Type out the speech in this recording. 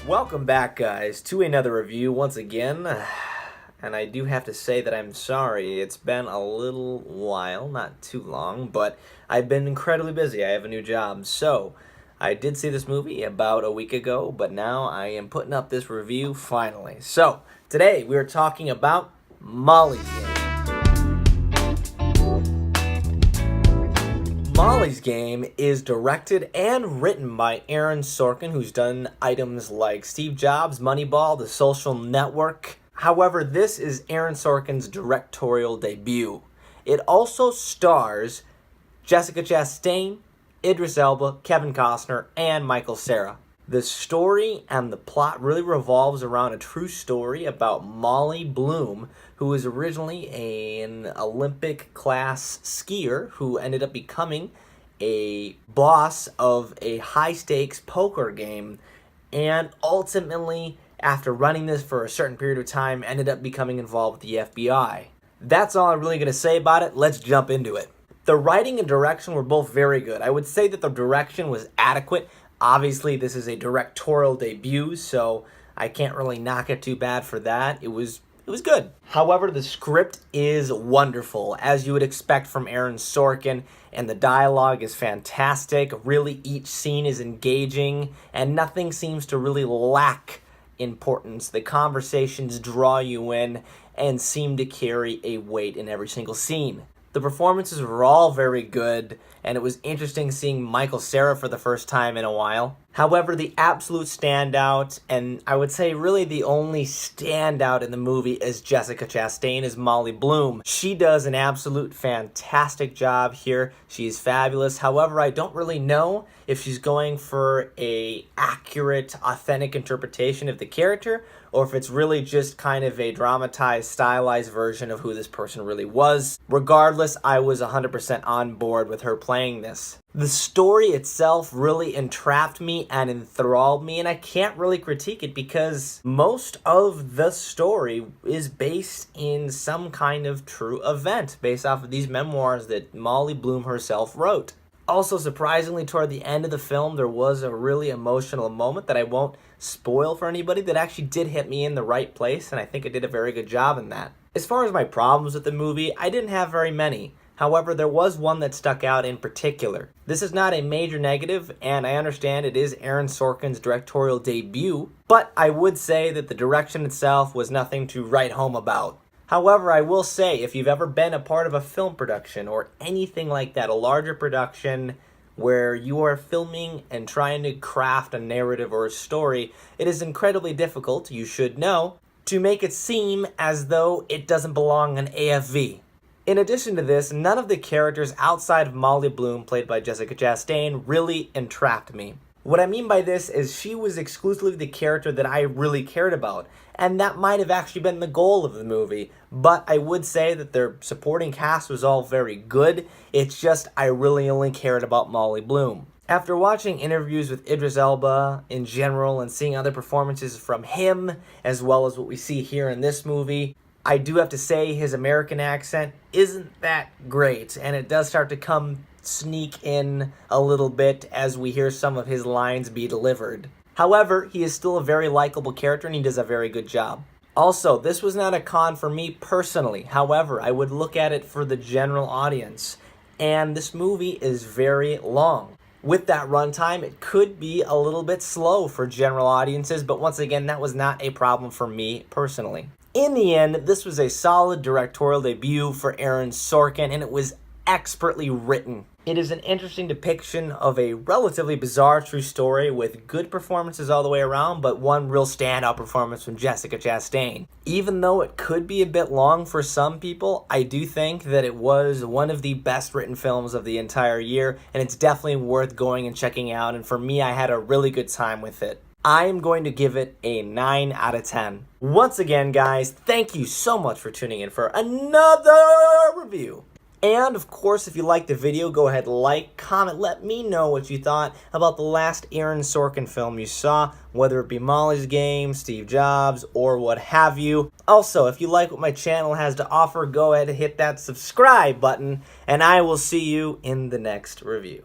Welcome back, guys, to another review once again. And I do have to say that I'm sorry. It's been a little while, not too long, but I've been incredibly busy. I have a new job. So, I did see this movie about a week ago, but now I am putting up this review finally. So, today we are talking about Molly's Game. Molly's Game is directed and written by Aaron Sorkin, who's done items like Steve Jobs, Moneyball, The Social Network. However, this is Aaron Sorkin's directorial debut. It also stars Jessica Chastain, Idris Elba, Kevin Costner, and Michael Cera. The story and the plot really revolves around a true story about Molly Bloom, who was originally an Olympic-class skier who ended up becoming a boss of a high-stakes poker game, and ultimately, after running this for a certain period of time, ended up becoming involved with the FBI. That's all I'm really going to say about it. Let's jump into it. The writing and direction were both very good. I would say that the direction was adequate. Obviously, this is a directorial debut, so I can't really knock it too bad for that. It was good. However, the script is wonderful, as you would expect from Aaron Sorkin, and the dialogue is fantastic. Really, each scene is engaging, and nothing seems to really lack importance. The conversations draw you in and seem to carry a weight in every single scene. The performances were all very good, and it was interesting seeing Michael Cera for the first time in a while. However, the absolute standout, and I would say really the only standout in the movie, is Jessica Chastain as Molly Bloom. She does an absolute fantastic job here. She's fabulous. However, I don't really know if she's going for a accurate, authentic interpretation of the character, or if it's really just kind of a dramatized, stylized version of who this person really was. Regardless, I was 100% on board with her playing this. The story itself really entrapped me and enthralled me, and I can't really critique it because most of the story is based in some kind of true event based off of these memoirs that Molly Bloom herself wrote. Also, surprisingly, toward the end of the film, there was a really emotional moment that I won't spoil for anybody that actually did hit me in the right place, and I think I did a very good job in that. As far as my problems with the movie, I didn't have very many. However, there was one that stuck out in particular. This is not a major negative, and I understand it is Aaron Sorkin's directorial debut, but I would say that the direction itself was nothing to write home about. However, I will say, if you've ever been a part of a film production or anything like that, a larger production where you are filming and trying to craft a narrative or a story, it is incredibly difficult, you should know, to make it seem as though it doesn't belong on AFV. In addition to this, none of the characters outside of Molly Bloom, played by Jessica Chastain, really entrapped me. What I mean by this is she was exclusively the character that I really cared about, and that might have actually been the goal of the movie, but I would say that their supporting cast was all very good. It's just I really only cared about Molly Bloom. After watching interviews with Idris Elba in general and seeing other performances from him, as well as what we see here in this movie, I do have to say his American accent isn't that great, and it does start to sneak in a little bit as we hear some of his lines be delivered. However, he is still a very likable character and he does a very good job. Also, this was not a con for me personally. However, I would look at it for the general audience, and this movie is very long. With that runtime, it could be a little bit slow for general audiences, but once again, that was not a problem for me personally. In the end, this was a solid directorial debut for Aaron Sorkin, and it was expertly written. It is an interesting depiction of a relatively bizarre true story with good performances all the way around, but one real standout performance from Jessica Chastain. Even though it could be a bit long for some people, I do think that it was one of the best written films of the entire year, and it's definitely worth going and checking out, and for me, I had a really good time with it. I am going to give it a 9 out of 10. Once again, guys, thank you so much for tuning in for another review. And, of course, if you liked the video, go ahead, like, comment, let me know what you thought about the last Aaron Sorkin film you saw, whether it be Molly's Game, Steve Jobs, or what have you. Also, if you like what my channel has to offer, go ahead and hit that subscribe button, and I will see you in the next review.